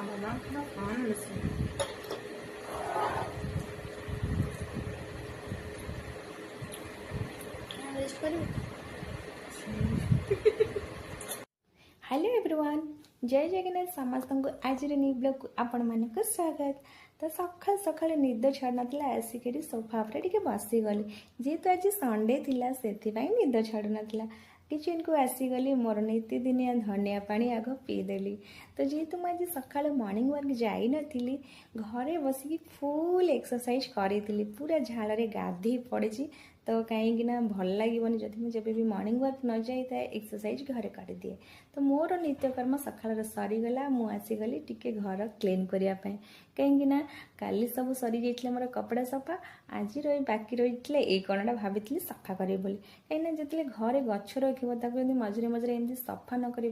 ବାବା ପୁରା କଣ ମିଶି हेलो एवरीवन जय जगन्नाथ समस्त को आज न्यू ब्लॉग को आपण मानक स्वागत। तो सकाल सकाल निद छाड़ नाला आसिक सोफा पर टे बसीगली जेहेतु आज संडे थिला से निद छाड़ नाला किचन को आसीगली मोर नीतिदिनिया धनिया पानी आग पीदेली। तो जेहेतु मुझे सका मॉर्निंग वर्क जाई नथिली घरे बसिक फुल एक्सरसाइज करी पूरा झाड़ गाधी पड़ी। तो कहीं भल लगे जदि मुझे भी मॉर्निंग वर्क न जाए एक्सरसाइज घरे कर दिए। तो मोर नित्यकर्म सकाल सरीगला मुसीगली टिके घर क्लीन करने कहीं काली सब सरी जाइए मोर कपड़ा सफा आज बाकी रही ये कणटा भाभी सफा करी कहीं जिते घरे गछ रखी मझे मझे एमती सफा न कर